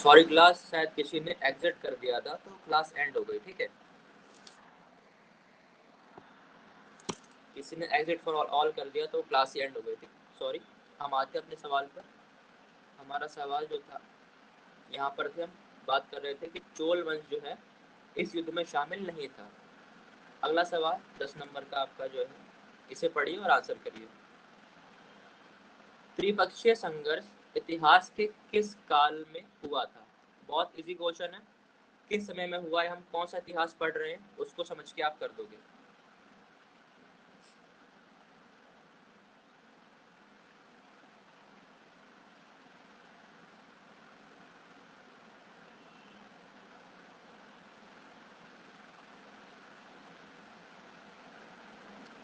Sorry class शायद किसी ने एग्जिट कर दिया था तो क्लास एंड हो गई, ठीक है। किसी ने एग्जिट फॉर ऑल कर दिया तो क्लास ही एंड हो गई थी, सॉरी। हम आते अपने सवाल पर। हमारा सवाल जो था यहाँ पर थे, हम बात कर रहे थे कि चोल वंश जो है इस युद्ध में शामिल नहीं था। अगला सवाल 10 नंबर का आपका जो है, इसे पढ़िए और आंसर करिए। त्रिपक्षीय संघर्ष इतिहास के किस काल में हुआ था? बहुत इजी क्वेश्चन है। किस समय में हुआ है, हम कौन सा इतिहास पढ़ रहे हैं उसको समझ के आप कर दोगे।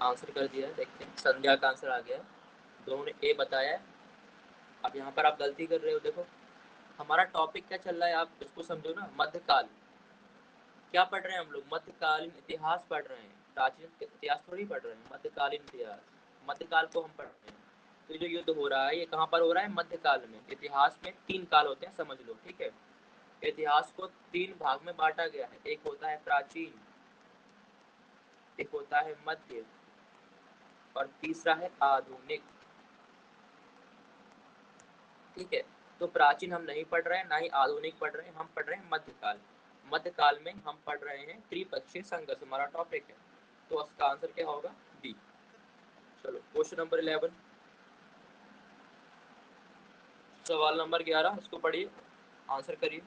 आंसर कर दिया है, देखते हैं। संध्या का आंसर आ गया है, दोनों ने ए बताया है। अब यहाँ पर आप गलती कर रहे हो। देखो हमारा टॉपिक क्या चल रहा है, आप इसको समझो ना। मध्यकाल क्या पढ़ रहे हैं हम लोग? मध्यकालीन इतिहास पढ़ रहे हैं, प्राचीन इतिहास थोड़ी पढ़ रहे हैं। मध्यकालीन इतिहास, मध्यकाल को हम पढ़ रहे हैं। तो जो युद्ध हो रहा है ये कहाँ पर हो रहा है? मध्यकाल में। इतिहास में 3 काल होते हैं, समझ लो, ठीक है। इतिहास को 3 भाग में बांटा गया है। एक होता है प्राचीन, एक होता है मध्य, और तीसरा है आधुनिक, ठीक है। तो प्राचीन हम नहीं पढ़ रहे हैं, ना ही आधुनिक पढ़ रहे हैं, हम पढ़ रहे हैं मध्यकाल। मध्यकाल में हम पढ़ रहे हैं त्रिपक्षीय संघर्ष, हमारा टॉपिक है। तो उसका आंसर क्या होगा? डी। चलो क्वेश्चन नंबर 11, सवाल नंबर 11, इसको पढ़िए, आंसर करिए।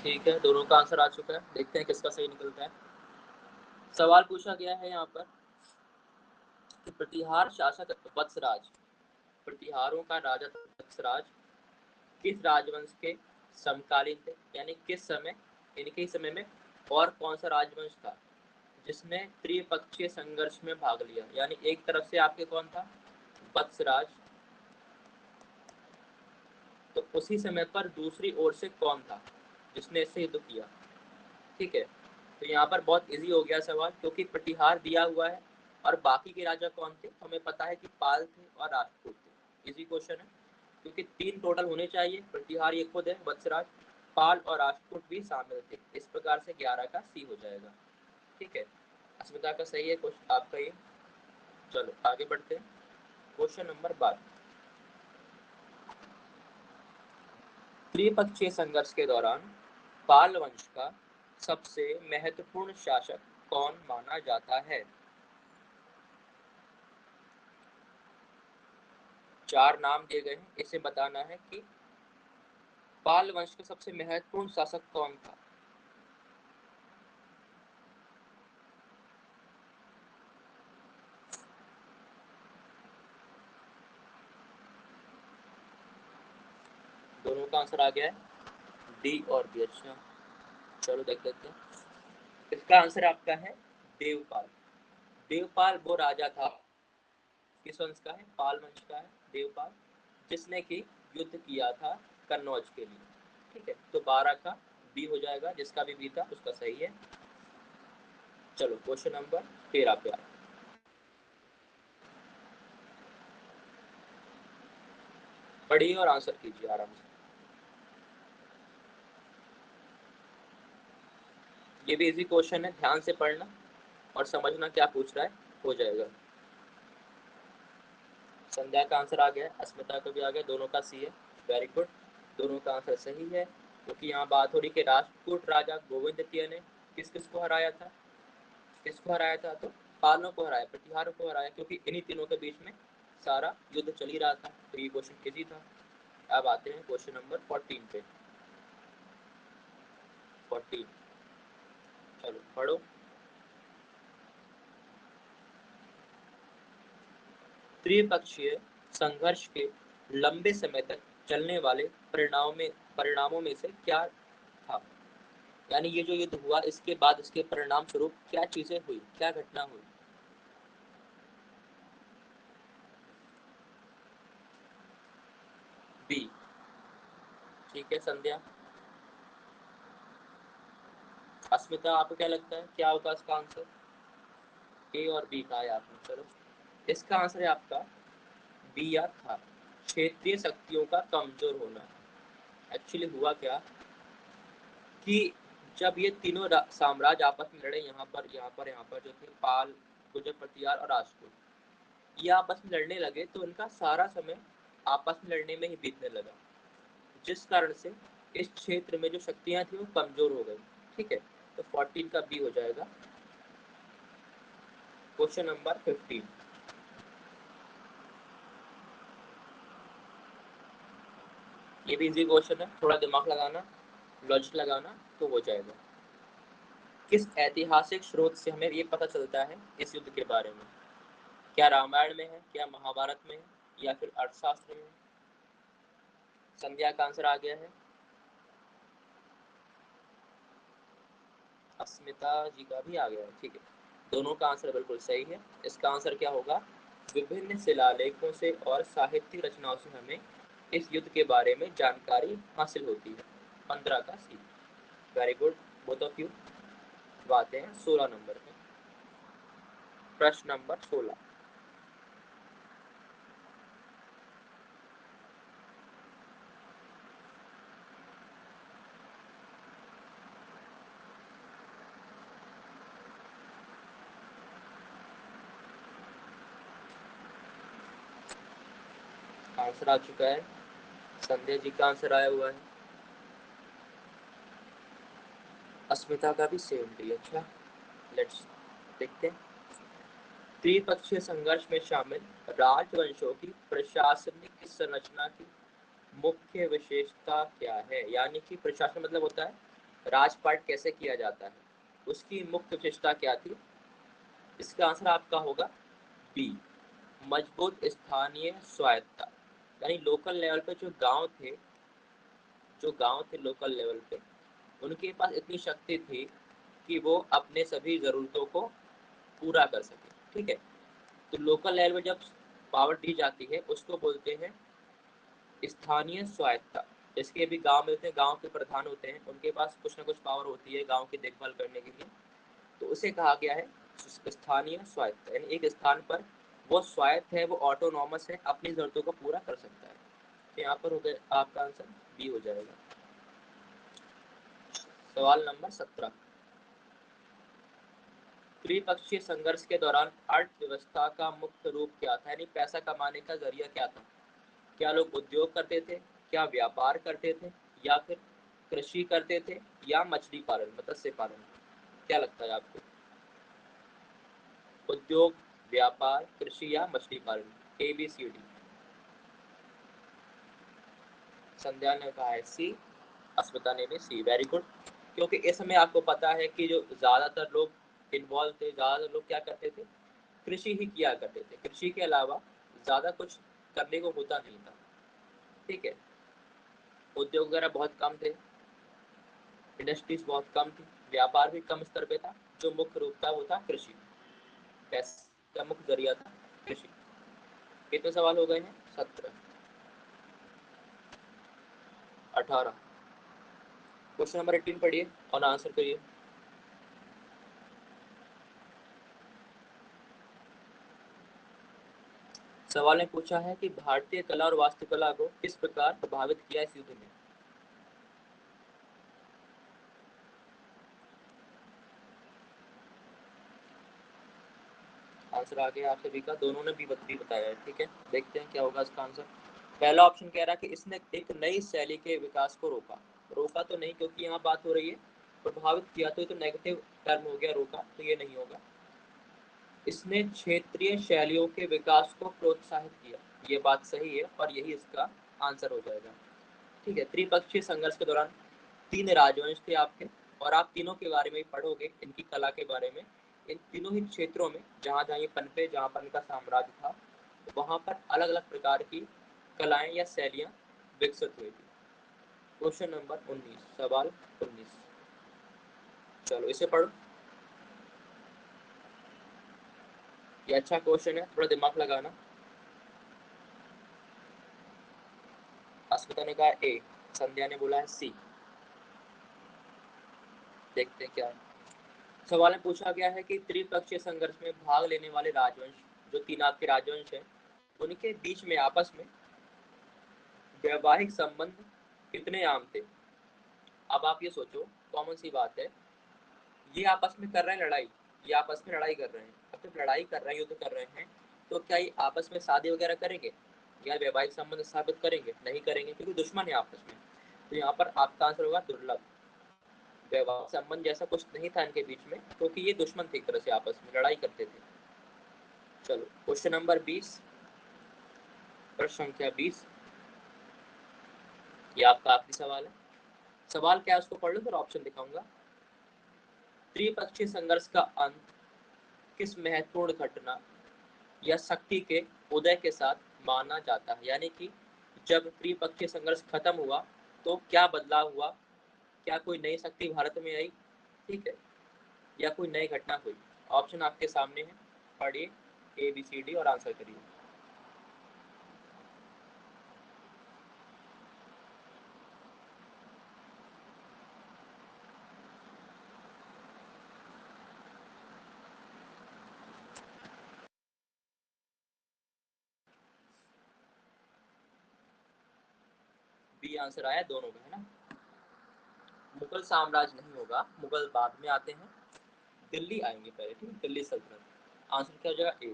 ठीक है, दोनों का आंसर आ चुका है। देखते हैं किसका सही निकलता है। सवाल पूछा गया है यहाँ पर कि प्रतिहार शासक वत्सराज, प्रतिहारों का राजा वत्सराज किस राजवंश के समकालीन थे? यानी किस समय, इनके ही समय में और कौन सा राजवंश था जिसने त्रिपक्षीय संघर्ष में भाग लिया? यानी एक तरफ से आपके कौन था? वत्सराज। तो उसी समय पर दूसरी ओर से कौन था जिसने इससे युद्ध किया? ठीक है, तो यहाँ पर बहुत इजी हो गया सवाल, क्योंकि प्रतिहार दिया हुआ है और बाकी के राजा कौन थे हमें पता है कि पाल थे और राजपूत थे। इजी क्वेश्चन है, क्योंकि 3 टोटल होने चाहिए। प्रतिहार ये खुद है वत्सराज, पाल और राजपूत भी शामिल थे। इस प्रकार से 11 का सी हो जाएगा, ठीक है। अस्मिता का सही है क्वेश्चन आपका ये। चलो आगे बढ़ते हैं। क्वेश्चन नंबर 12, त्रिपक्षीय संघर्ष के दौरान पाल वंश का सबसे महत्वपूर्ण शासक कौन माना जाता है? 4 नाम दिए गए हैं, इसे बताना है कि पाल वंश का सबसे महत्वपूर्ण शासक कौन था। दोनों का आंसर आ गया है, डी और बी। अच्छा चलो देख लेते हैं। इसका आंसर आपका है देवपाल। देवपाल वो राजा था, किस वंश का है? पाल वंश का है देवपाल, जिसने की युद्ध किया था कन्नौज के लिए, ठीक है। तो 12 का बी हो जाएगा, जिसका भी बी था उसका सही है। चलो क्वेश्चन नंबर 13 पे आए, पढ़िए और आंसर कीजिए आराम से। ये भी इजी क्वेश्चन है, ध्यान से पढ़ना और समझना क्या पूछ रहा है, हो जाएगा। संध्या का आंसर आ गया, अस्मिता का भी आ गया, दोनों का सी है। वेरी गुड, दोनों का आंसर सही है। क्योंकि यहाँ बात हो रही कि राजपूत राजा गोविंद द्वितीय ने किस किस को हराया था? किसको हराया था? तो पालों को हराया, प्रतिहारों को हराया, क्योंकि इन्हीं तीनों के बीच में सारा युद्ध चल ही रहा था। तो ये क्वेश्चन इजी था। अब आते हैं क्वेश्चन नंबर 14 पे। 14, चलो पढ़ो। त्रिपक्षीय संघर्ष के लंबे समय तक चलने वाले परिणामों में से क्या था? यानी ये जो युद्ध हुआ इसके बाद इसके परिणाम स्वरूप क्या चीजें हुई, क्या घटना हुई? बी। ठीक है संध्या। अस्मिता आपको क्या लगता है क्या होगा इसका आंसर? ए और बी कहा है आपने, चलो इसका आंसर है आपका बी या था, क्षेत्रीय शक्तियों का कमजोर होना। एक्चुअली हुआ क्या कि जब ये तीनों साम्राज्य आपस में लड़े, यहाँ पर जो थे पाल, गुर्जर प्रतिहार और राजपूत, ये आपस में लड़ने लगे तो उनका सारा समय आपस में लड़ने में ही बीतने लगा, जिस कारण से इस क्षेत्र में जो शक्तियां थी वो कमजोर हो गई। ठीक है, तो 14 का बी हो जाएगा। Question number 15। ये भी इजी क्वेश्चन है, थोड़ा दिमाग लगाना, लॉजिक लगाना तो हो जाएगा। किस ऐतिहासिक स्रोत से हमें ये पता चलता है इस युद्ध के बारे में? क्या रामायण में है, क्या महाभारत में है, या फिर अर्थशास्त्र में? संध्या का आंसर आ गया है, अस्मिता जी का भी आ गया है। ठीक है, दोनों का आंसर बिल्कुल सही है। इसका आंसर क्या होगा? विभिन्न शिलालेखों से और साहित्यिक रचनाओं से हमें इस युद्ध के बारे में जानकारी हासिल होती है। 15 का C. Very good both of you. बातें हैं 16 नंबर पे। प्रश्न नंबर 16। आंसर आ चुका है, संध्या जी का आंसर आया हुआ है, अस्मिता का भी सेम डी। अच्छा, लेट्स देखते हैं। त्रिपक्षीय संघर्ष में शामिल राजवंशों की प्रशासनिक संरचना की मुख्य विशेषता क्या है? यानी कि प्रशासन मतलब होता है राजपाट कैसे किया जाता है, उसकी मुख्य विशेषता क्या थी? इसका आंसर आपका होगा बी, मजबूत स्थानीय स्वायत्ता। यानी लोकल लेवल पे जो गांव थे लोकल लेवल पे, उनके पास इतनी शक्ति थी कि वो अपने सभी ज़रूरतों को पूरा कर सके। ठीक है, तो लोकल लेवल पे जब पावर दी जाती है उसको बोलते हैं स्थानीय स्वायत्ता। जैसे अभी गांव में होते हैं, गांव के प्रधान होते हैं, उनके पास कुछ ना कुछ पावर होती है गांव की देखभाल करने के लिए, तो उसे कहा गया है स्थानीय स्वायत्ता। यानी एक स्थान पर वो स्वायत्त है, वो ऑटोनॉमस है, अपनी जरूरतों को पूरा कर सकता है। तो यहाँ पर हो गया आपका आंसर बी हो जाएगा। सवाल नंबर 17। त्रिपक्षीय संघर्ष के दौरान अर्थव्यवस्था का मुख्य रूप क्या था? यानी पैसा कमाने का जरिया क्या था? क्या लोग उद्योग करते थे, क्या व्यापार करते थे, या फिर कृषि करते थे, या मछली पालन मत्स्य पालन? क्या लगता है आपको? उद्योग, व्यापार, कृषि या मछली पालन? A B C D. संध्या ने कहा है सी, अस्मिता ने भी सी। Very good. क्योंकि इस समय आपको पता है कि जो ज्यादातर लोग इन्वॉल्व थे, ज्यादातर लोग क्या करते थे, कृषि ही किया करते थे, कृषि के अलावा ज्यादा कुछ करने को होता नहीं था। ठीक है, उद्योग वगैरह बहुत कम थे, इंडस्ट्रीज बहुत कम थी, व्यापार भी कम स्तर पे था, जो मुख्य रूप था वो था कृषि, पैसे का मुख्य जरिया था कृषि। कितने सवाल हो गए हैं? 17। 18। क्वेश्चन नंबर 18 पढ़िए और आंसर करिए। सवाल ने पूछा है कि भारतीय कला और वास्तुकला को किस प्रकार प्रभावित किया इस युद्ध में? आंसर आ गया आप सभी का, दोनों ने भी बताया है। ठीक है, देखते हैं क्या होगा इसका आंसर। पहला ऑप्शन कह रहा है कि इसने एक नई शैली के विकास को रोका। रोका तो नहीं, क्योंकि यहाँ बात हो रही है प्रभावित किया, तो ये तो नेगेटिव टर्म हो गया, रोका तो ये नहीं होगा। इसने क्षेत्रीय शैलियों के विकास को प्रोत्साहित किया, ये बात सही है और यही इसका आंसर हो जाएगा। ठीक है, त्रिपक्षीय संघर्ष के दौरान तीन राजवंश थे आपके, और आप तीनों के बारे में पढ़ोगे, इनकी कला के बारे में। इन तीनों ही क्षेत्रों में जहाँ जहाँ ये पनपे, जहाँ पर इनका साम्राज्य था, वहाँ पर अलग अलग प्रकार की कलाएं या शैलियाँ विकसित हुई थी। क्वेश्चन नंबर 19, सवाल 19। चलो इसे पढ़ो, ये अच्छा क्वेश्चन है, थोड़ा दिमाग लगाना। अस्मिता ने कहा ए, संध्या ने बोला है सी। देखते हैं क्या है। सवाल में पूछा गया है कि त्रिपक्षीय संघर्ष में भाग लेने वाले राजवंश, जो तीन आपके राजवंश हैं, उनके बीच में आपस में वैवाहिक संबंध कितने आम थे। अब आप ये सोचो, कॉमन सी बात है, ये आपस में कर रहे हैं लड़ाई, ये आपस में लड़ाई कर रहे हैं। अब जब लड़ाई कर रहे हैं, युद्ध कर रहे हैं, तो क्या ये आपस में शादी वगैरह करेंगे या वैवाहिक संबंध स्थापित करेंगे? नहीं करेंगे, क्योंकि दुश्मन है आपस में। तो यहाँ पर आपका आंसर होगा दुर्लभ। वैवाहिक संबंध जैसा कुछ नहीं था इनके बीच में, क्योंकि ये दुश्मन थे, एक तरह से आपस में लड़ाई करते थे। चलो क्वेश्चन नंबर 20, प्रश्न संख्या 20, ये आपका आखिरी सवाल है। सवाल क्या है उसको पढ़ लो, फिर ऑप्शन दिखाऊंगा। त्रिपक्षीय संघर्ष का अंत किस महत्वपूर्ण घटना या शक्ति के उदय के साथ माना जाता है? यानी कि जब त्रिपक्षीय संघर्ष खत्म हुआ तो क्या बदलाव हुआ, क्या कोई नई शक्ति भारत में आई, ठीक है, या कोई नई घटना हुई? ऑप्शन आपके सामने है, पढ़िए ए बी सी डी और आंसर करिए। बी आंसर आया दोनों का, है ना। मुगल साम्राज्य नहीं होगा, मुगल बाद में आते हैं, दिल्ली आएंगे पहले, ठीक है, दिल्ली सल्तनत। आंसर क्या हो जाएगा ए।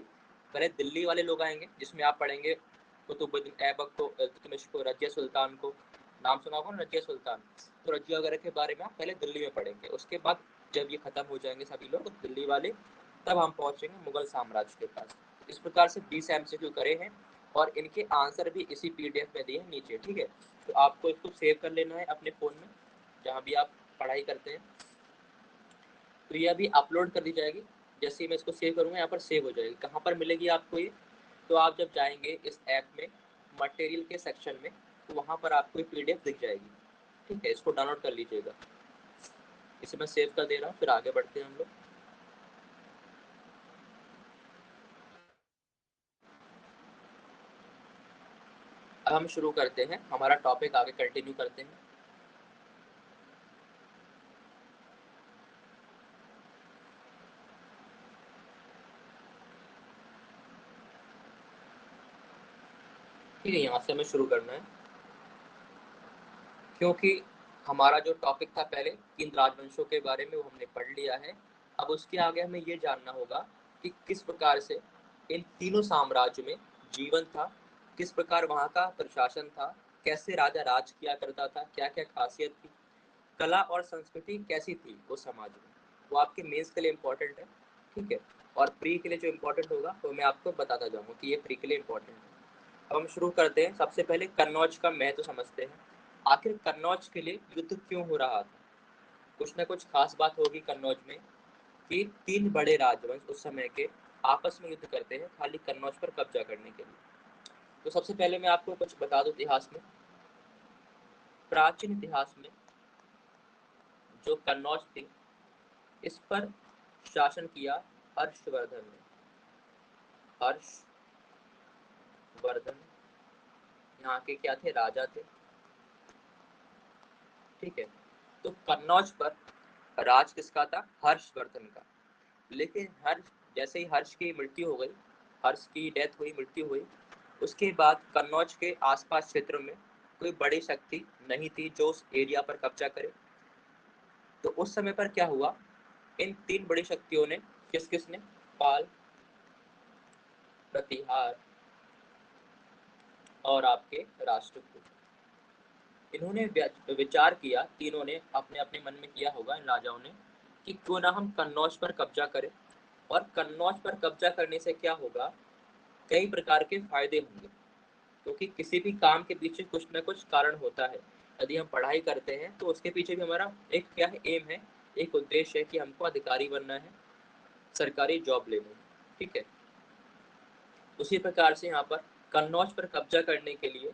पहले दिल्ली वाले लोग आएंगे, जिसमें आप पढ़ेंगे कुतुबुद्दीन ऐबक को, इल्तुतमिश को, रजिया सुल्तान को। नाम सुना होगा ना रजिया सुल्तान, तो रजिया वगैरह के बारे में आप पहले दिल्ली में पढ़ेंगे। उसके बाद जब ये खत्म हो जाएंगे सभी लोग दिल्ली वाले, तब हम पहुंचेंगे मुगल साम्राज्य के पास। इस प्रकार से 20 MCQ करे हैं और इनके आंसर भी इसी PDF में दिए हैं नीचे, ठीक है। तो आपको इसको सेव कर लेना है अपने फ़ोन में, जहाँ भी आप पढ़ाई करते हैं। तो ये अभी अपलोड कर दी जाएगी, जैसे ही मैं इसको सेव करूँगा यहाँ पर सेव हो जाएगी। कहाँ पर मिलेगी आपको ये? तो आप जब जाएंगे इस ऐप में मटेरियल के सेक्शन में, तो वहाँ पर आपको ये PDF दिख जाएगी, ठीक है। इसको डाउनलोड कर लीजिएगा। इसे मैं सेव कर दे रहा हूँ, फिर आगे बढ़ते हैं हम लोग। अब हम शुरू करते हैं हमारा टॉपिक, आगे कंटिन्यू करते हैं। ठीक है, यहाँ से हमें शुरू करना है, क्योंकि हमारा जो टॉपिक था पहले तीन राजवंशों के बारे में, वो हमने पढ़ लिया है। अब उसके आगे हमें ये जानना होगा कि किस प्रकार से इन तीनों साम्राज्य में जीवन था, किस प्रकार वहाँ का प्रशासन था, कैसे राजा राज किया करता था, क्या क्या खासियत थी, कला और संस्कृति कैसी थी वो समाज में। वो आपके मेंस के लिए इम्पोर्टेंट है, ठीक है। और प्री के लिए जो इम्पोर्टेंट होगा वो मैं आपको बताता जाऊँगा कि ये प्री के लिए इम्पोर्टेंट है। अब हम शुरू करते हैं। सबसे पहले कन्नौज का महत्व समझते हैं। आखिर कन्नौज के लिए युद्ध क्यों हो रहा था? कुछ ना कुछ खास बात होगी कन्नौज में, कि तीन बड़े राजवंश उस समय के आपस में युद्ध करते हैं खाली कन्नौज पर कब्जा करने के लिए। तो सबसे पहले मैं आपको कुछ बता दूं इतिहास में। प्राचीन इतिहास में जो कन्नौज थी, इस पर शासन किया हर्षवर्धन ने। हर्षवर्धन यहाँ के क्या थे? राजा थे, ठीक है। तो कन्नौज पर राज किसका था? हर्षवर्धन का। लेकिन हर्ष, जैसे ही हर्ष की मृत्यु हो गई, हर्ष की डेथ हुई, मृत्यु हुई, उसके बाद कन्नौज के आसपास क्षेत्र में कोई बड़ी शक्ति नहीं थी जो उस एरिया पर कब्जा करे। तो उस समय पर क्या हुआ, इन तीन बड़ी शक्तियों ने, किस किस ने? पाल, प्रतिहार और आपके राष्ट्रकूट, इन्होंने विचार किया, तीनों ने अपने अपने मन में किया होगा इन राजाओं ने, कि क्यों ना हम कन्नौज पर कब्जा करें। और कन्नौज पर कब्जा करने से क्या होगा, कई प्रकार के फायदे होंगे, क्योंकि किसी भी काम के पीछे कुछ ना कुछ कारण होता है। यदि हम पढ़ाई करते हैं तो उसके पीछे भी हमारा एक क्या है? एम है, एक उद्देश्य है कि हमको अधिकारी बनना है, सरकारी जॉब लेनी है, ठीक है। उसी प्रकार से यहाँ पर कन्नौज पर कब्जा करने के लिए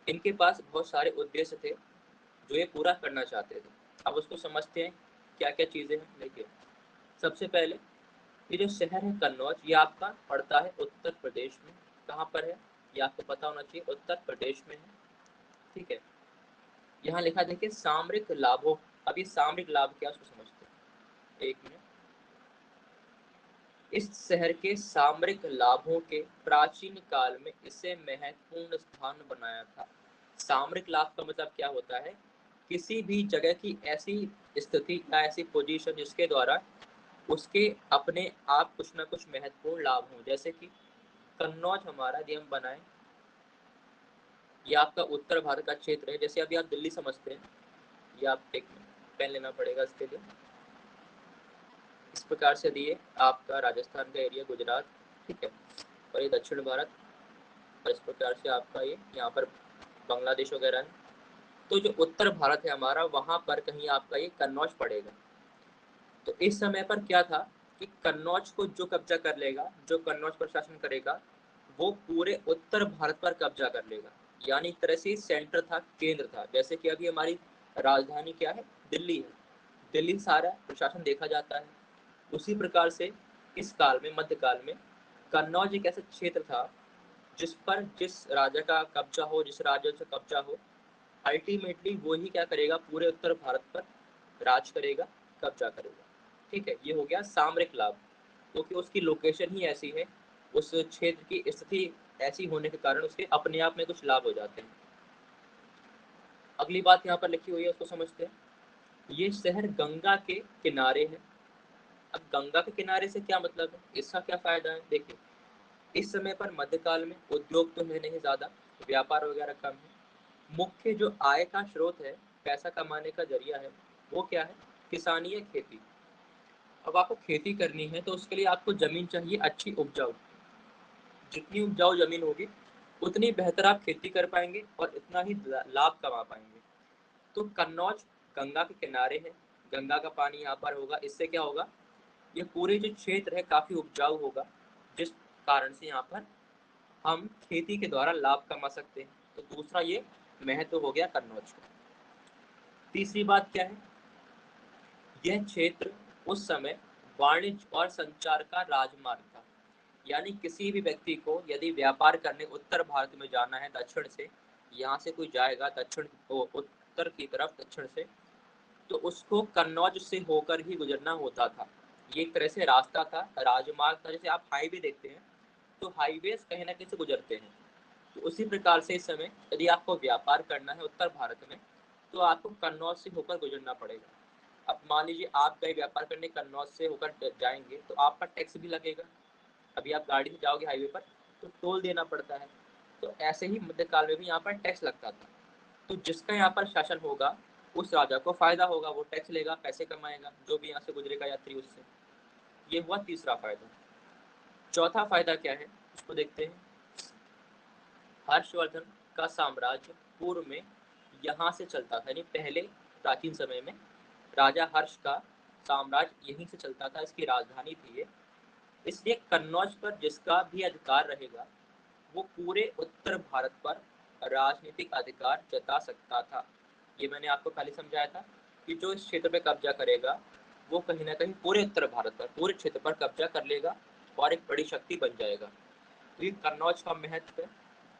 इनके पास बहुत सारे उद्देश्य थे जो ये पूरा करना चाहते थे। अब उसको समझते हैं क्या क्या चीज़ें हैं देखिए। सबसे पहले ये जो शहर है कन्नौज, ये आपका पड़ता है उत्तर प्रदेश में। कहाँ पर है ये आपको पता होना चाहिए, उत्तर प्रदेश में है। ठीक है, यहाँ लिखा देखिए सामरिक लाभों। अब ये सामरिक लाभ क्या उसको समझते हैं, एक मिनट। इस शहर के सामरिक लाभों के प्राचीन काल में इसे महत्वपूर्ण स्थान बनाया था। सामरिक लाभ का मतलब क्या होता है, किसी भी जगह की ऐसी स्थिति या ऐसी पोजीशन जिसके द्वारा उसके अपने आप कुछ ना कुछ महत्वपूर्ण लाभ हो। जैसे कि कन्नौज हमारा यदि हम बनाए, ये आपका उत्तर भारत का क्षेत्र है। जैसे अभी आप दिल्ली समझते हैं, ये आप एक पेन लेना पड़ेगा इसके लिए। इस प्रकार से दिए आपका राजस्थान का एरिया, गुजरात, ठीक है, और ये दक्षिण भारत, और इस प्रकार से आपका ये यहाँ पर बांग्लादेश वगैरह है। तो जो उत्तर भारत है हमारा, वहाँ पर कहीं आपका ये कन्नौज पड़ेगा। तो इस समय पर क्या था कि कन्नौज को जो कब्जा कर लेगा, जो कन्नौज पर शासन करेगा, वो पूरे उत्तर भारत पर कब्जा कर लेगा। यानी एक तरह से सेंटर था, केंद्र था। जैसे कि अभी हमारी राजधानी क्या है, दिल्ली है। दिल्ली सारा प्रशासन देखा जाता है। उसी प्रकार से इस काल में, मध्यकाल में, कन्नौज एक ऐसा क्षेत्र था जिस पर जिस राजा का कब्जा हो, जिस राज्य से कब्जा हो, अल्टीमेटली वो ही क्या करेगा, पूरे उत्तर भारत पर राज करेगा, कब्जा करेगा। ठीक है, ये हो गया सामरिक लाभ, क्योंकि उसकी लोकेशन ही ऐसी है, उस क्षेत्र की स्थिति ऐसी होने के कारण उसके अपने आप में कुछ लाभ हो जाते हैं। अगली बात यहाँ पर लिखी हुई है, उसको समझते हैं। ये शहर गंगा के किनारे है। अब गंगा के किनारे से क्या मतलब है, इसका क्या फायदा है, देखिए। इस समय पर मध्यकाल में उद्योग तो है नहीं ज्यादा, व्यापार वगैरह कम है। मुख्य जो आय का स्रोत है, पैसा कमाने का जरिया है, वो क्या है, किसानी है, खेती। अब आपको खेती करनी है तो उसके लिए आपको जमीन चाहिए अच्छी उपजाऊ। जितनी उपजाऊ जमीन होगी उतनी बेहतर आप खेती कर पाएंगे और इतना ही लाभ कमा पाएंगे। तो कन्नौज गंगा के किनारे है, गंगा का पानी यहाँ पर होगा। इससे क्या होगा, ये पूरे जो क्षेत्र है काफी उपजाऊ होगा, जिस कारण से यहाँ पर हम खेती के द्वारा लाभ कमा सकते हैं। तो दूसरा ये महत्व हो गया कन्नौज का। तीसरी बात क्या है, यह क्षेत्र उस समय वाणिज्य और संचार का राजमार्ग था। यानी किसी भी व्यक्ति को यदि व्यापार करने उत्तर भारत में जाना है, दक्षिण से, यहाँ से कोई जाएगा दक्षिण उत्तर की तरफ, दक्षिण से, तो उसको कन्नौज से होकर ही गुजरना होता था। ये एक तरह से रास्ता था, राजमार्ग था। जैसे आप हाईवे देखते हैं तो हाईवे कहीं ना कहीं से गुजरते हैं, तो उसी प्रकार से इस समय यदि आपको व्यापार करना है उत्तर भारत में, तो आपको कन्नौज से होकर गुजरना पड़ेगा। अब मान लीजिए आप कहीं व्यापार करने कन्नौज से होकर जाएंगे तो आपका टैक्स भी लगेगा। अभी आप गाड़ी से जाओगे हाईवे पर तो टोल देना पड़ता है। तो ऐसे ही मध्यकाल में भी यहाँ पर टैक्स लगता था। तो जिसका यहाँ पर शासन होगा उस राजा को फायदा होगा, वो टैक्स लेगा, पैसे कमाएगा, जो भी यहाँ से गुजरेगा यात्री उससे। ये हुआ तीसरा फायदा। चौथा फायदा क्या है उसको देखते हैं। हर्षवर्धन का साम्राज्य पूर्व में यहाँ से चलता था। यानी पहले प्राचीन समय में राजा हर्ष का साम्राज्य यहीं से चलता था, इसकी राजधानी थी ये। इसलिए कन्नौज पर जिसका भी अधिकार रहेगा वो पूरे उत्तर भारत पर राजनीतिक अधिकार जता सकता था। ये मैंने आपको पहले समझाया था कि जो इस क्षेत्र पे कब्जा करेगा वो कहीं ना कहीं पूरे उत्तर भारत पर, पूरे क्षेत्र पर कब्जा कर लेगा और एक बड़ी शक्ति बन जाएगा। तो ये कन्नौज का महत्व है।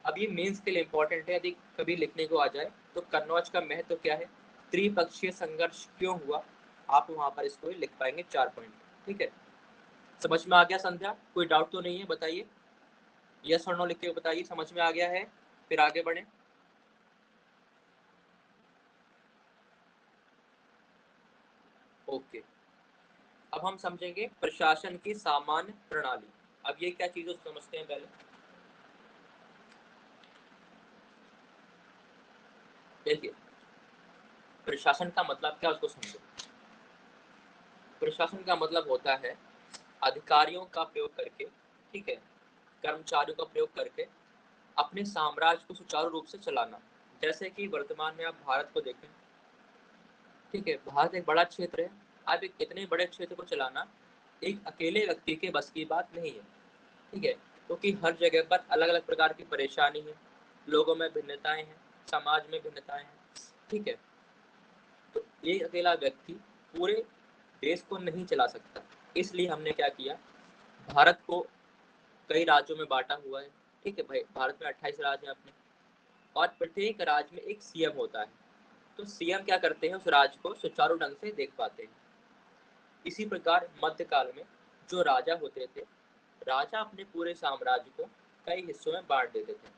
अब ये मेंस के लिए इंपॉर्टेंट है, यदि कभी लिखने को आ जाए तो कन्नौज का महत्व क्या है, त्रिपक्षीय संघर्ष क्यों हुआ, आप वहां पर इसको लिख पाएंगे 4 पॉइंट। ठीक है, समझ में आ गया संध्या, कोई डाउट तो नहीं है, बताइए, यस और नो लिख के बताइए समझ में आ गया है, फिर आगे बढ़े। ओके, अब हम समझेंगे प्रशासन की सामान्य प्रणाली। अब ये क्या चीज़ समझते हैं पहले। देखिए, प्रशासन का मतलब क्या उसको समझो। प्रशासन का मतलब होता है अधिकारियों का प्रयोग करके, ठीक है, कर्मचारियों का प्रयोग करके अपने साम्राज्य को सुचारू रूप से चलाना। जैसे कि वर्तमान में आप भारत को देखें, ठीक है, भारत एक बड़ा क्षेत्र है। अब एक इतने बड़े क्षेत्र को चलाना एक अकेले व्यक्ति के बस की बात नहीं है। ठीक है, क्योंकि हर जगह पर अलग अलग प्रकार की परेशानी है, लोगों में भिन्नताएं हैं, समाज में भिन्नताएं हैं। ठीक है, तो एक अकेला व्यक्ति पूरे देश को नहीं चला सकता। इसलिए हमने क्या किया, भारत को कई राज्यों में बांटा हुआ है। ठीक है भाई, भारत में 28 राज्य हैं अपने, और प्रत्येक राज्य में एक सीएम होता है। तो सीएम क्या करते हैं, उस राज्य को सुचारू ढंग से देख पाते हैं। इसी प्रकार मध्यकाल में जो राजा होते थे, राजा अपने पूरे साम्राज्य को कई हिस्सों में बांट देते थे।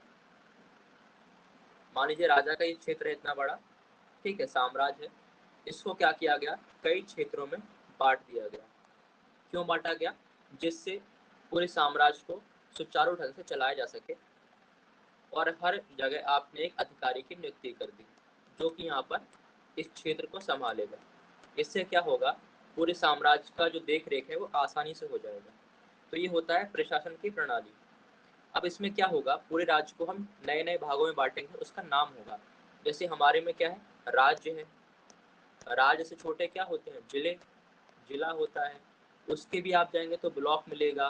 मान लीजिए राजा का ये क्षेत्र है इतना बड़ा, ठीक है, साम्राज्य है, इसको क्या किया गया, कई क्षेत्रों में बांट दिया गया। क्यों बांटा गया, जिससे पूरे साम्राज्य को सुचारू ढंग से चलाया जा सके। और हर जगह आपने एक अधिकारी की नियुक्ति कर दी जो कि यहाँ पर इस क्षेत्र को संभालेगा। इससे क्या होगा, पूरे साम्राज्य का जो देख रेख है वो आसानी से हो जाएगा। तो ये होता है प्रशासन की प्रणाली। अब इसमें क्या होगा, पूरे राज्य को हम नए नए भागों में बांटेंगे, उसका नाम होगा। जैसे हमारे में क्या है, राज्य है, राज्य से छोटे क्या होते हैं, जिले, जिला होता है। उसके भी आप जाएंगे तो ब्लॉक मिलेगा,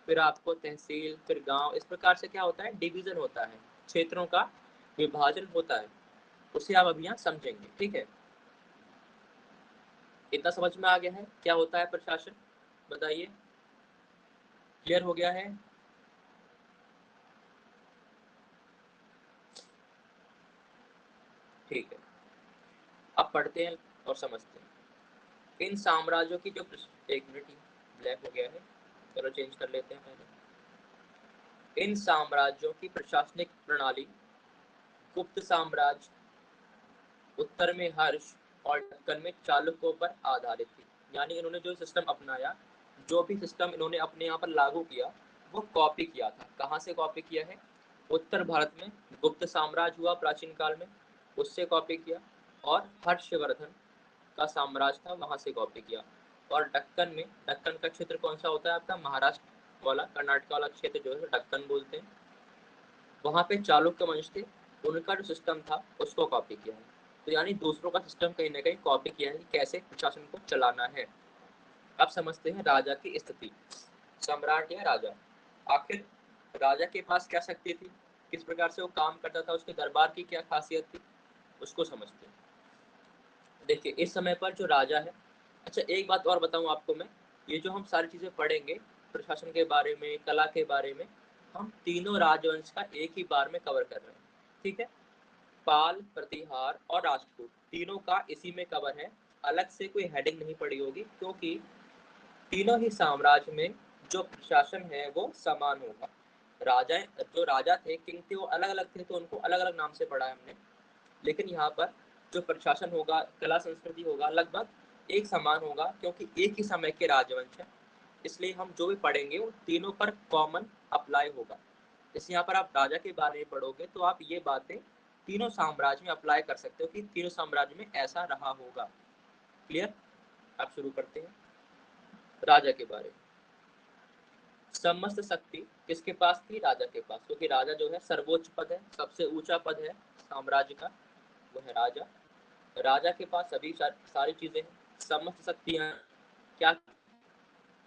फिर आपको तहसील, फिर गांव। इस प्रकार से क्या होता है, डिवीजन होता है, क्षेत्रों का विभाजन होता है। उसे आप अभी यहाँ समझेंगे। ठीक है, इतना समझ में आ गया है क्या होता है प्रशासन, बताइए, क्लियर हो गया है? ठीक है, अब पढ़ते हैं और समझते हैं इन साम्राज्यों की जो एक मिनट, ब्लैक हो गया है, चलो चेंज कर लेते हैं पहले। इन साम्राज्यों की प्रशासनिक प्रणाली गुप्त साम्राज्य, उत्तर में हर्ष और दक्कन में चालुक्यों पर आधारित थी। यानी इन्होंने जो सिस्टम अपनाया, जो भी सिस्टम इन्होंने अपने यहाँ पर लागू किया, वो कॉपी किया था। कहाँ से कॉपी किया है, उत्तर भारत में गुप्त साम्राज्य हुआ प्राचीन काल में, उससे कॉपी किया, और हर्षवर्धन का साम्राज्य था, वहां से कॉपी किया। और दक्कन में, दक्कन का क्षेत्र कौन सा होता है आपका, महाराष्ट्र वाला, कर्नाटक वाला क्षेत्र जो है दक्कन बोलते हैं, वहां पे चालुक्य वंश थे, उनका जो सिस्टम था उसको कॉपी किया है। तो यानी दूसरों का सिस्टम कहीं ना कहीं कॉपी किया है कि कैसे प्रशासन को चलाना है। अब समझते हैं राजा की स्थिति। सम्राट या राजा, आखिर राजा के पास क्या शक्ति थी, किस प्रकार से वो काम करता था, उसके दरबार की क्या खासियत थी, उसको समझते हैं। देखिए इस समय पर जो राजा है, अच्छा एक बात और बताऊं आपको मैं, ये जो हम सारी चीजें पढ़ेंगे प्रशासन के बारे में, कला के बारे में, हम तीनों राजवंश का एक ही बार में कवर कर रहे हैं। ठीक है, पाल, प्रतिहार और राष्ट्रकूट तीनों का इसी में कवर है। अलग से कोई हेडिंग नहीं पड़ी होगी, क्योंकि तीनों ही साम्राज्य में जो प्रशासन है वो समान होगा। राजा, जो राजा थे, किंग थे, वो अलग अलग थे, तो उनको अलग अलग नाम से पढ़ा है हमने। लेकिन यहाँ पर जो प्रशासन होगा, कला संस्कृति होगा, लगभग एक समान होगा, क्योंकि एक ही समय के राजवंश है। इसलिए हम जो भी पढ़ेंगे वो तीनों पर कॉमन अप्लाई होगा। जैसे यहाँ पर आप राजा के बारे में पढ़ोगे तो आप ये बातें तीनों साम्राज्य में अप्लाई कर सकते हो कि तीनों साम्राज्य में ऐसा रहा होगा। क्लियर? आप शुरू करते हैं राजा के बारे में। समस्त शक्ति किसके पास थी, राजा के पास, क्योंकि राजा जो है सर्वोच्च पद है, सबसे ऊंचा पद है साम्राज्य का, वो है राजा। राजा के पास सभी सारी चीजें हैं, समस्त शक्तियां। क्या,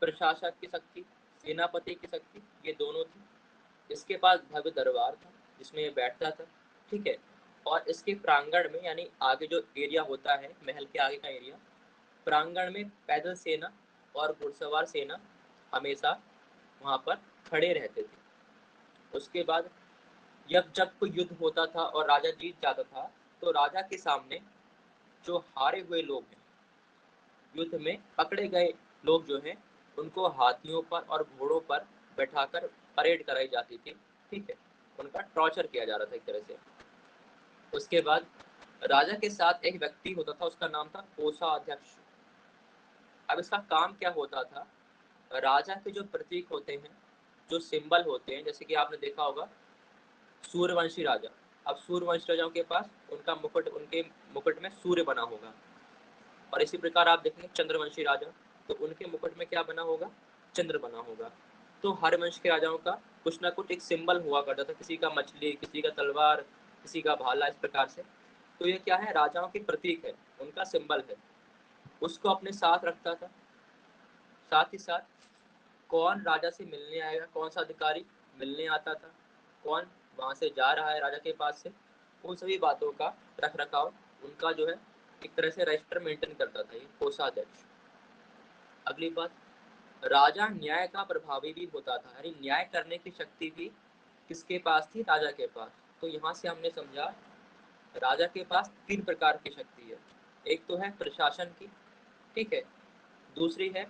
प्रशासक की शक्ति, सेनापति की शक्ति, ये दोनों थी। इसके पास भव्य दरबार था जिसमें ये बैठता था। ठीक है, और इसके प्रांगण में, यानी आगे जो एरिया होता है, महल के आगे का एरिया, प्रांगण में पैदल सेना और घुड़सवार सेना हमेशा वहां पर खड़े रहते थे। उसके बाद जब जब कोई युद्ध होता था और राजा जीत जाता था, तो राजा के सामने जो हारे हुए लोग हैं, युद्ध में पकड़े गए लोग जो हैं, उनको हाथियों पर और घोड़ों पर बैठाकर परेड कराई जाती थी। ठीक है, उनका टॉर्चर किया जा रहा था एक तरह से। उसके बाद राजा के साथ एक व्यक्ति होता था, उसका नाम था कोषाध्यक्ष। अब इसका काम क्या होता था, राजा के जो प्रतीक होते हैं, जो सिंबल होते हैं, जैसे कि आपने देखा होगा सूर्यवंशी राजा, अब सूर्यवंशी राजाओं के पास उनका मुकुट, उनके मुकुट में सूर्य बना होगा। और इसी प्रकार आप देखेंगे चंद्रवंशी राजा, तो उनके मुकुट में क्या बना होगा, चंद्र बना होगा। तो हर वंश के राजाओं का कुछ ना कुछ एक सिंबल हुआ करता था, किसी का मछली, किसी का तलवार, किसी का भाला, इस प्रकार से। तो ये क्या है, राजाओं के प्रतीक है, उनका सिंबल है, उसको अपने साथ रखता था। साथ ही साथ कौन राजा से मिलने आएगा, कौन सा अधिकारी मिलने आता था, कौन वहां से जा रहा है राजा के पास से, उन सभी बातों का रख रखाव उनका जो है एक तरह से रजिस्टर मेंटेन करता था ये कोषाध्यक्ष। अगली बात, राजा न्याय का प्रभावी भी होता था, यानी न्याय करने की शक्ति भी किसके पास थी? राजा के पास। तो यहाँ से हमने समझा राजा के पास तीन प्रकार की शक्ति है। एक तो है प्रशासन की, ठीक है, दूसरी है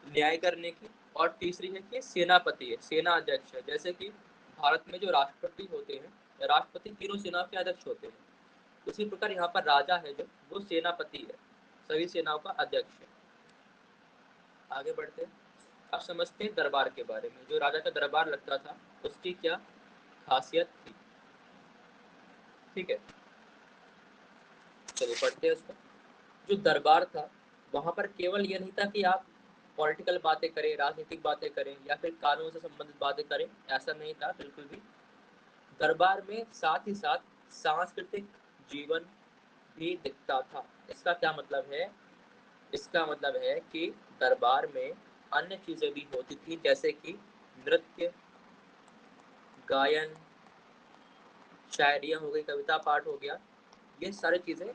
न्याय करने की, और तीसरी है कि सेनापति है, सेना अध्यक्ष है। जैसे कि भारत में जो राष्ट्रपति होते हैं, राष्ट्रपति तीनों सेना के अध्यक्ष होते हैं, उसी प्रकार यहाँ पर राजा है जो वो सेनापति है, सभी सेनाओं का अध्यक्ष है। आगे बढ़ते हैं, अब समझते हैं दरबार के बारे में। जो राजा का दरबार लगता था उसकी क्या खासियत थी, ठीक है, चलिए पढ़ते हैं उसको। जो दरबार था वहां पर केवल यह नहीं था कि आप पॉलिटिकल बातें करें, राजनीतिक बातें करें या फिर कानून से संबंधित बातें करें, ऐसा नहीं था बिल्कुल भी। दरबार में साथ ही साथ सांस्कृतिक जीवन भी दिखता था। इसका क्या मतलब है? इसका मतलब है कि दरबार में अन्य चीजें भी होती थी, जैसे कि नृत्य, गायन, शायरियाँ हो गई, कविता पाठ हो गया, ये सारी चीजें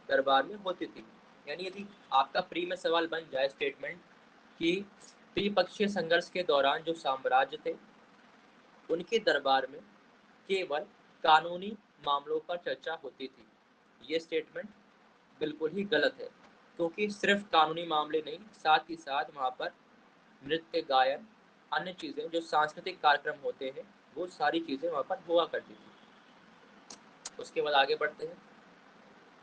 दरबार में होती थी। यानी यदि आपका प्री में सवाल बन जाए स्टेटमेंट कि त्रिपक्षीय संघर्ष के दौरान जो साम्राज्य थे उनके दरबार में केवल कानूनी मामलों पर चर्चा होती थी, ये स्टेटमेंट बिल्कुल ही गलत है। क्योंकि सिर्फ कानूनी मामले नहीं, साथ ही साथ वहाँ पर नृत्य, गायन, अन्य चीज़ें जो सांस्कृतिक कार्यक्रम होते हैं वो सारी चीज़ें वहाँ पर हुआ करती थी। उसके बाद आगे बढ़ते हैं।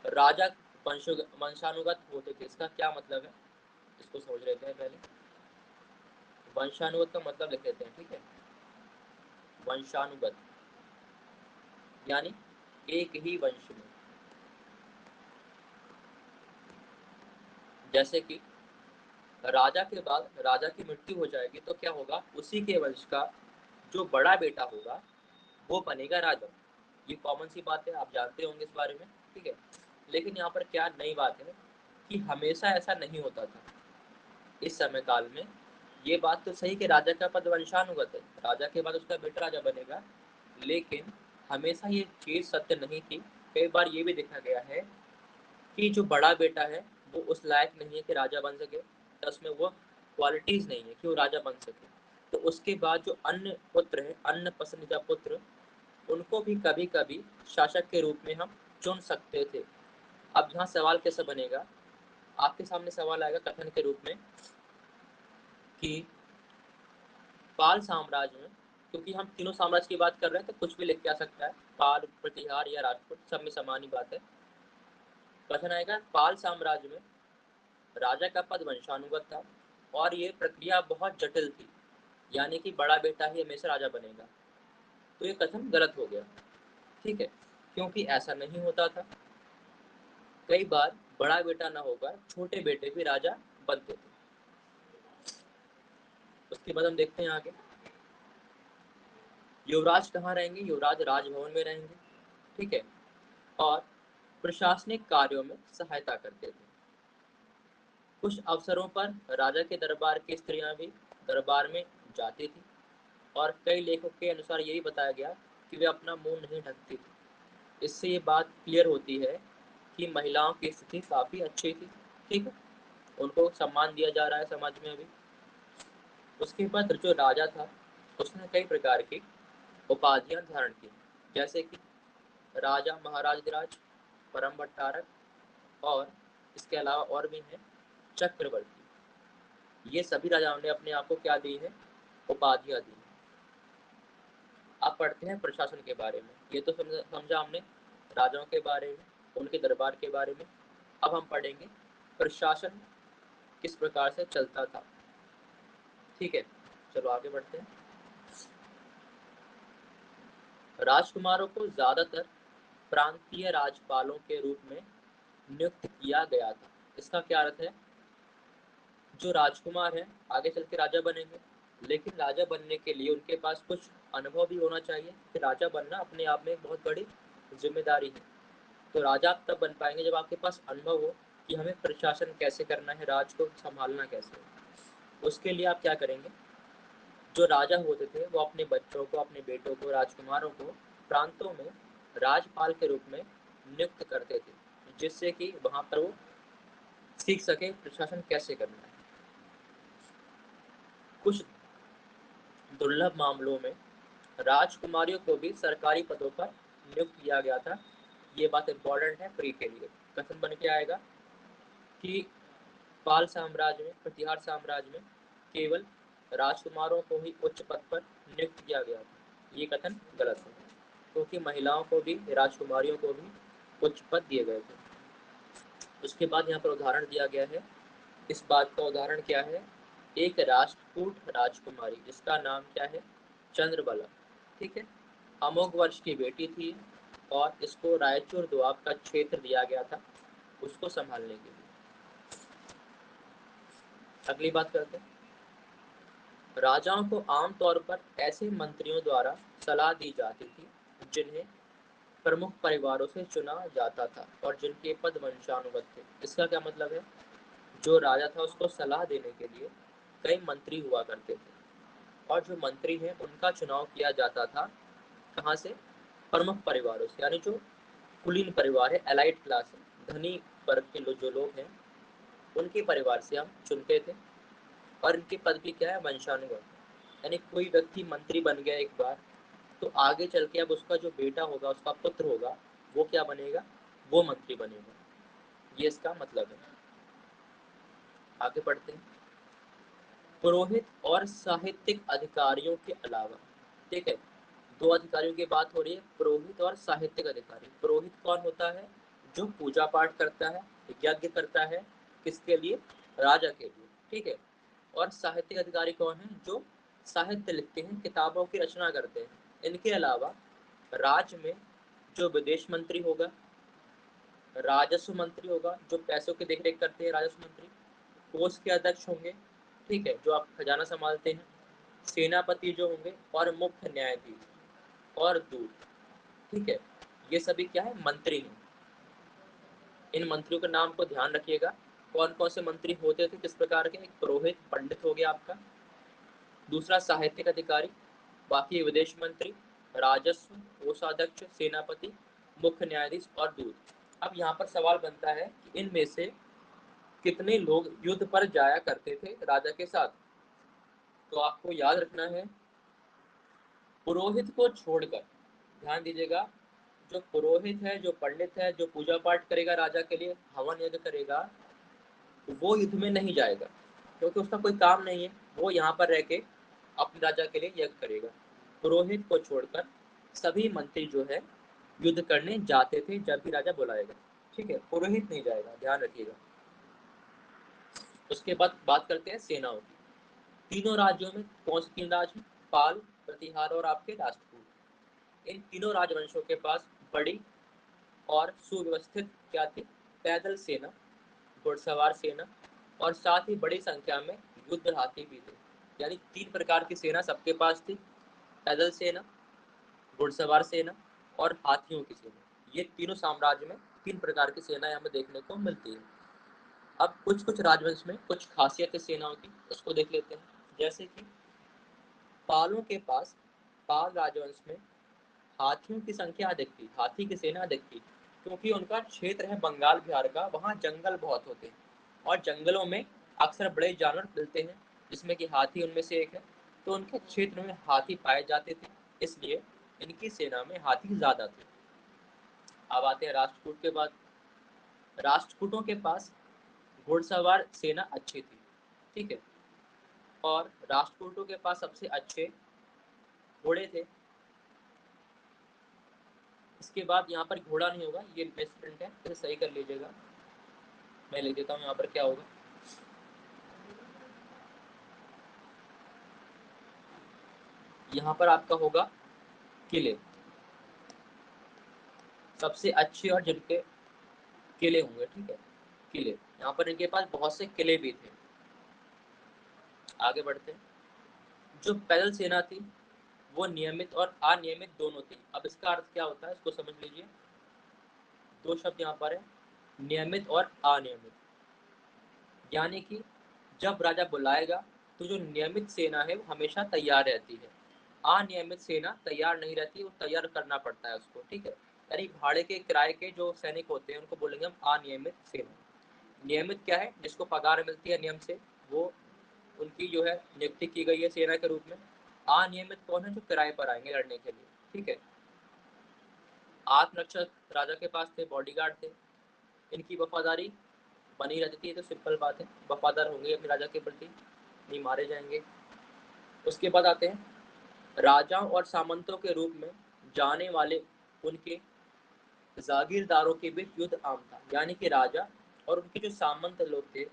राजा वंशानुगत होते थे, इसका क्या मतलब है इसको समझ लेते हैं पहले। वंशानुगत का मतलब लिख लेते हैं, ठीक है। वंशानुगत यानी एक ही वंश में, जैसे कि राजा के बाद राजा की मृत्यु हो जाएगी तो क्या होगा, उसी के वंश का जो बड़ा बेटा होगा वो बनेगा राजा। ये कॉमन सी बात है, आप जानते होंगे इस बारे में, ठीक है। लेकिन यहाँ पर क्या नई बात है कि हमेशा ऐसा नहीं होता था। इस समय काल में ये बात तो सही कि राजा का पद वंशानुगत है, राजा के बाद उसका बेटा राजा बनेगा, लेकिन हमेशा ये चीज सत्य नहीं थी। कई बार ये भी देखा गया है कि जो बड़ा बेटा है वो उस लायक नहीं है कि राजा बन सके, तो उसमें वो क्वालिटीज नहीं है कि वो राजा बन सके। तो उसके बाद जो अन्य पुत्र है, अन्य पसंदीदा पुत्र, उनको भी कभी कभी शासक के रूप में हम चुन सकते थे। अब यहाँ सवाल कैसे बनेगा, आपके सामने सवाल आएगा कथन के रूप में कि पाल साम्राज्य में, क्योंकि हम तीनों साम्राज्य की बात कर रहे हैं तो कुछ भी लिख के आ सकता है, पाल, प्रतिहार या राजपूत, सब में समान ही बात है। कथन आएगा पाल साम्राज्य में राजा का पद वंशानुगत था और ये प्रक्रिया बहुत जटिल थी, यानी कि बड़ा बेटा ही हमेशा राजा बनेगा। तो ये कथन गलत हो गया, ठीक है, क्योंकि ऐसा नहीं होता था। कई बार बड़ा बेटा ना होकर छोटे बेटे भी राजा बनते थे। उसके बाद हम देखते हैं आगे, युवराज कहाँ रहेंगे? युवराज राजभवन में रहेंगे, ठीक है, और प्रशासनिक कार्यों में सहायता करते थे। कुछ अवसरों पर राजा के दरबार की स्त्रियां भी दरबार में जाती थी, और कई लेखों के अनुसार यही बताया गया कि वे अपना मुंह नहीं ढकती थी। इससे ये बात क्लियर होती है कि महिलाओं की स्थिति काफ़ी अच्छी थी, ठीक है, उनको सम्मान दिया जा रहा है समाज में अभी। उसके बाद जो राजा था उसने कई प्रकार की उपाधियां धारण की, जैसे कि राजा महाराजधिराज, परम भट्टारक, और इसके अलावा और भी हैं चक्रवर्ती। ये सभी राजाओं ने अपने आप को क्या दी है? उपाधियां दी। अब पढ़ते हैं प्रशासन के बारे में। ये तो समझा हमने राजाओं के बारे में, उनके दरबार के बारे में। अब हम पढ़ेंगे प्रशासन किस प्रकार से चलता था, ठीक है। चलो आगे बढ़ते हैं। राजकुमारों को ज्यादातर प्रांतीय राज्यपालों के रूप में नियुक्त किया गया था। इसका क्या अर्थ है? जो राजकुमार हैं आगे चल के राजा बनेंगे, लेकिन राजा बनने के लिए उनके पास कुछ अनुभव भी होना चाहिए कि राजा बनना अपने आप में एक बहुत बड़ी जिम्मेदारी है। तो राजा आप तब बन पाएंगे जब आपके पास अनुभव हो कि हमें प्रशासन कैसे करना है, राज को संभालना कैसे है। उसके लिए आप क्या करेंगे, जो राजा होते थे वो अपने बच्चों को, अपने बेटों को, राजकुमारों को प्रांतों में राजपाल के रूप में नियुक्त करते थे, जिससे कि वहां पर वो सीख सके प्रशासन कैसे करना है। कुछ दुर्लभ मामलों में राजकुमारियों को भी सरकारी पदों पर नियुक्त किया गया था। ये बात इंपॉर्टेंट है प्री के लिए। कथन बन के आएगा कि पाल साम्राज्य में, प्रतिहार साम्राज्य में केवल राजकुमारों को ही उच्च पद पर नियुक्त किया गया था। ये कथन गलत है, क्योंकि महिलाओं को भी, राजकुमारियों को भी उच्च पद दिए गए थे। उसके बाद यहाँ पर उदाहरण दिया गया है। इस बात का उदाहरण क्या है? एक राष्ट्रकूट राजकुमारी, जिसका नाम क्या है? चंद्रबाला। ठीक है, अमोघ वर्ष की बेटी थी और इसको रायचूर दोआब का क्षेत्र दिया गया था उसको संभालने के लिए। अगली बात करते हैं। राजाओं को आमतौर पर ऐसे मंत्रियों द्वारा सलाह दी जाती थी जिन्हें प्रमुख परिवारों से चुना जाता था और जिनके पद वंशानुगत थे। इसका क्या मतलब है? जो राजा था उसको सलाह देने के लिए कई मंत्री हुआ करते थे, और जो मंत्री हैं उनका चुनाव किया जाता था कहाँ से? प्रमुख परिवारों से, यानी जो कुलीन परिवार है, एलाइट क्लास है, धनी वर्ग के जो लोग हैं उनके परिवार से हम चुनते थे। और इनके पद भी क्या है? वंशानुगत। यानी कोई व्यक्ति मंत्री बन गया एक बार, तो आगे चल के अब उसका जो बेटा होगा, उसका पुत्र होगा, वो क्या बनेगा? वो मंत्री बनेगा। ये इसका मतलब है। आगे बढ़ते हैं। पुरोहित और साहित्यिक अधिकारियों के अलावा, ठीक है, दो अधिकारियों की बात हो रही है, पुरोहित और साहित्यिक अधिकारी। पुरोहित कौन होता है? जो पूजा पाठ करता है, यज्ञ करता है, किसके लिए? राजा के लिए। ठीक है। और साहित्यिक अधिकारी कौन है? जो साहित्य लिखते हैं, किताबों की रचना करते हैं। इनके अलावा राज्य में जो विदेश मंत्री होगा, राजस्व मंत्री होगा, जो पैसों की देखरेख करते हैं, राजस्व मंत्री, कोष के अध्यक्ष होंगे, ठीक है, जो आप खजाना संभालते हैं, सेनापति जो होंगे, और मुख्य न्यायाधीश और दूत। ठीक है, ये सभी क्या है? मंत्री हैं। इन मंत्रियों के नाम को ध्यान रखिएगा। कौन कौन से मंत्री होते थे, किस प्रकार के? एक पुरोहित, पंडित हो गया आपका, दूसरा साहित्यिक अधिकारी, बाकी विदेश मंत्री, राजस्व, कोषाध्यक्ष, सेनापति, मुख्य न्यायाधीश और दूत। अब यहाँ पर सवाल बनता है कि इनमें से कितने लोग युद्ध पर जाया करते थे राजा के साथ? तो आपको याद रखना है, पुरोहित को छोड़कर, ध्यान दीजिएगा, जो पुरोहित है, जो पंडित है, जो पूजा पाठ करेगा राजा के लिए, हवन यज्ञ करेगा, वो युद्ध में नहीं जाएगा, क्योंकि उसका कोई काम नहीं है। वो यहाँ पर रह के अपने राजा के लिए यज्ञ करेगा। पुरोहित को छोड़कर सभी मंत्री जो है युद्ध करने जाते थे जब भी राजा बुलाएगा। ठीक है, पुरोहित नहीं जाएगा, ध्यान रखिएगा। उसके बाद बात करते हैं सेनाओं की। तीनों राज्यों में कौन से तीन राज्य? पाल, प्रतिहार और आपके राष्ट्रकूट। इन तीनों राजवंशों के पास बड़ी और सुव्यवस्थित क्या थी? पैदल सेना, घुड़सवार सेना, और साथ ही बड़ी संख्या में युद्ध हाथी भी थे। यानी तीन प्रकार की सेना सबके पास थी: पैदल सेना, घुड़सवार सेना और हाथियों की सेना। ये तीनों साम्राज्य में तीन प्रकार की सेनाएं हमें देखने को मिलती है। अब कुछ कुछ राजवंश में कुछ खासियत है सेनाओं की, उसको देख लेते हैं। जैसे कि पालों के पास, पाल राजवंश में हाथियों की संख्या अधिक थी, हाथी की सेना अधिक थी, क्योंकि उनका क्षेत्र है बंगाल बिहार का, वहाँ जंगल बहुत होते हैं और जंगलों में अक्सर बड़े जानवर मिलते हैं, जिसमें कि हाथी उनमें से एक है। तो उनके क्षेत्र में हाथी पाए जाते थे, इसलिए इनकी सेना में हाथी ज़्यादा थे। अब आते हैं राष्ट्रकूट के बाद। राष्ट्रकूटों के पास घुड़सवार सेना अच्छी थी, ठीक है, और राष्ट्रकूटों के पास सबसे अच्छे घोड़े थे। इसके बाद यहाँ पर घोड़ा नहीं होगा, ये मिसप्रिंट है, फिर सही कर लीजिएगा। मैं लिख देता हूँ यहाँ पर क्या होगा। यहाँ पर आपका होगा किले, सबसे अच्छे और जिनके किले होंगे, ठीक है, किले। यहाँ पर इनके पास बहुत से किले भी थे। आगे बढ़ते हैं। जो पैदल सेना थी वो नियमित और अनियमित दोनों थी। अब इसका अर्थ क्या होता है, इसको समझ लीजिए। दो शब्द यहाँ पर है, नियमित और अनियमित। यानी कि जब राजा बुलाएगा तो जो नियमित सेना है वो हमेशा तैयार रहती है, अनियमित सेना तैयार नहीं रहती, वो तैयार करना पड़ता है उसको, ठीक है। यानी भाड़े के किराए के जो सैनिक होते हैं उनको बोलेंगे हम अनियमित सेना। नियमित क्या है? जिसको पगार मिलती है नियम से, वो उनकी जो है नियुक्ति की गई है सेना के रूप में। अनियमित कौन है? जो किराए पर आएंगे लड़ने के लिए, ठीक है। आत्मरक्षक राजा के पास थे, बॉडीगार्ड थे, इनकी वफादारी बनी रहती है, तो सिंपल बात है, वफादार होंगे अपने राजा के प्रति, नहीं मारे जाएंगे। उसके बाद आते हैं राजाओं और सामंतों के रूप में जाने वाले उनके जागीरदारों के बीच युद्ध आम था। यानी कि राजा और उनके जो सामंत लोग थे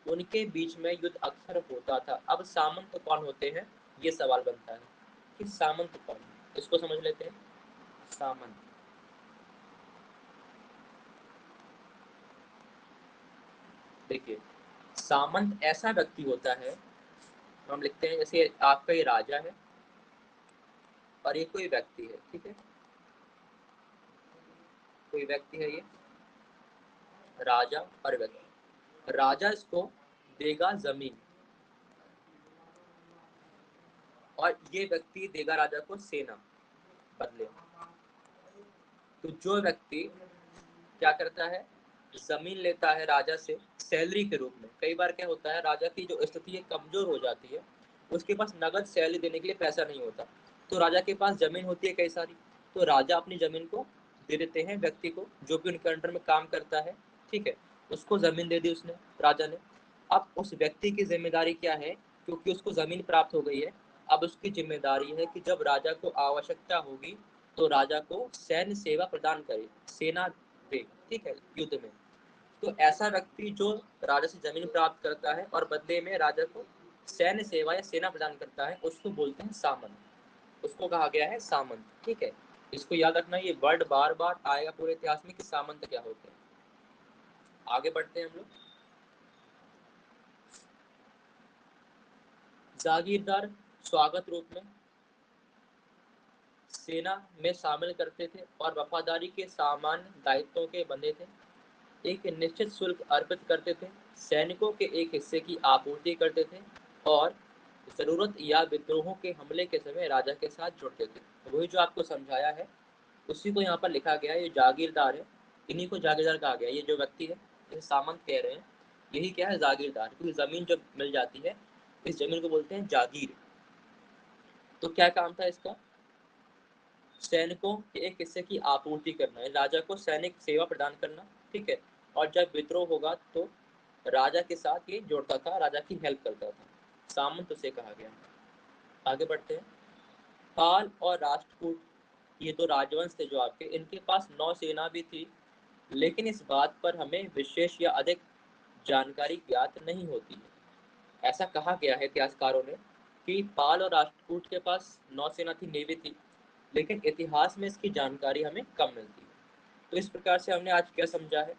उनके बीच में युद्ध अक्सर होता था। अब सामंत कौन होते हैं, ये सवाल बनता है कि सामंत कौन है। इसको समझ लेते हैं। सामंत, देखिए सामंत ऐसा व्यक्ति होता है, हम लिखते हैं जैसे आपका ये राजा है और ये कोई व्यक्ति है, ठीक है, कोई व्यक्ति है ये राजा और व्यक्ति। राजा इसको देगा जमीन और ये व्यक्ति देगा राजा को सेना बदले। तो जो व्यक्ति क्या करता है, जमीन लेता है राजा से सैलरी के रूप में। कई बार क्या होता है, राजा की जो स्थिति है कमजोर हो जाती है, उसके पास नगद सैलरी देने के लिए पैसा नहीं होता, तो राजा के पास जमीन होती है कई सारी, तो राजा अपनी जमीन को दे देते हैं व्यक्ति को जो भी उनके अंडर में काम करता है, ठीक है। उसको जमीन दे दी उसने, राजा ने। अब उस व्यक्ति की जिम्मेदारी क्या है, क्योंकि उसको जमीन प्राप्त हो गई है, अब उसकी जिम्मेदारी है कि जब राजा को आवश्यकता होगी तो राजा को सैन्य सेवा प्रदान करे, सेना दे, ठीक है, युद्ध में। तो ऐसा व्यक्ति जो राजा से जमीन प्राप्त करता है और बदले में राजा को सैन्य सेवा या सेना प्रदान करता है, उसको बोलते हैं सामंत। उसको कहा गया है सामंत, ठीक है। इसको याद रखना, ये वर्ड बार बार आएगा पूरे इतिहास में कि सामंत क्या होते हैं। आगे बढ़ते हैं हम लोग। जागीरदार स्वागत रूप में सेना में शामिल करते थे और वफादारी के सामान्य दायित्वों के बंधे थे। एक निश्चित शुल्क अर्पित करते थे, सैनिकों के एक हिस्से की आपूर्ति करते थे और जरूरत या विद्रोहों के हमले के समय राजा के साथ जुड़ते थे। वही जो आपको समझाया है उसी को यहाँ पर लिखा गया है। ये जागीरदार है, इन्हीं को जागीरदार कहा गया। ये जो व्यक्ति है जिसे सामंत कह रहे हैं, यही क्या है, जागीरदार। क्योंकि जमीन जब मिल जाती है, इस जमीन को बोलते हैं जागीर। तो क्या काम था इसका, सैनिकों के एक हिस्से की आपूर्ति करना है, राजा को सैनिक सेवा प्रदान करना, ठीक है। और जब विद्रोह होगा तो राजा के साथ ये जोड़ता था, राजा की हेल्प करता था, सामंत उसे कहा गया। आगे बढ़ते हैं। पाल और राष्ट्रकूट, ये दो राजवंश थे जो आपके, इनके पास नौसेना भी थी, लेकिन इस बात पर हमें विशेष या अधिक जानकारी ज्ञात नहीं होती है। ऐसा कहा गया है इतिहासकारों ने कि पाल और राष्ट्रकूट के पास नौसेना थी, नेवी थी, लेकिन इतिहास में इसकी जानकारी हमें कम मिलती है। तो इस प्रकार से हमने आज क्या समझा है,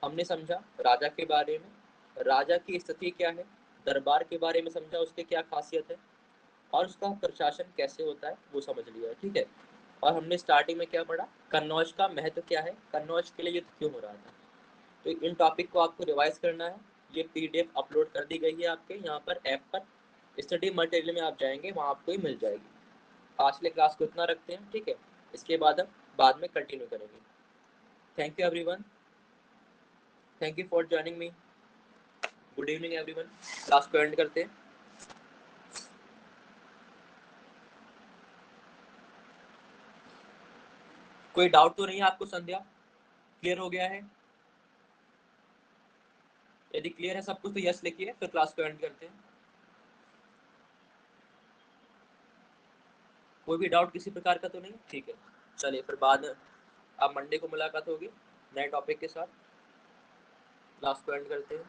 हमने समझा राजा के बारे में, राजा की स्थिति क्या है, दरबार के बारे में समझा, उसके क्या खासियत है और उसका प्रशासन कैसे होता है वो समझ लिया है, ठीक है। और हमने स्टार्टिंग में क्या पढ़ा, कन्नौज का महत्व क्या है, कन्नौज के लिए युद्ध क्यों हो रहा था। तो इन टॉपिक को आपको रिवाइज करना है। ये पीडीएफ अपलोड कर दी गई है आपके यहाँ पर ऐप पर, स्टडी मटेरियल में आप जाएंगे वहाँ आपको ही मिल जाएगी। आज के क्लास को इतना रखते हैं, ठीक है। इसके बाद हम बाद में कंटिन्यू करेंगे। Thank you everyone, thank you for joining me. Good evening everyone. Class को एंड करते हैं। कोई डाउट तो नहीं है आपको? संध्या क्लियर हो गया है? यदि क्लियर है सब कुछ तो यस लिखिए, फिर क्लास को एंड करते हैं। कोई भी डाउट किसी प्रकार का तो नहीं? ठीक है, चलिए फिर बाद अब मंडे को मुलाकात होगी नए टॉपिक के साथ। क्लास को एंड करते हैं।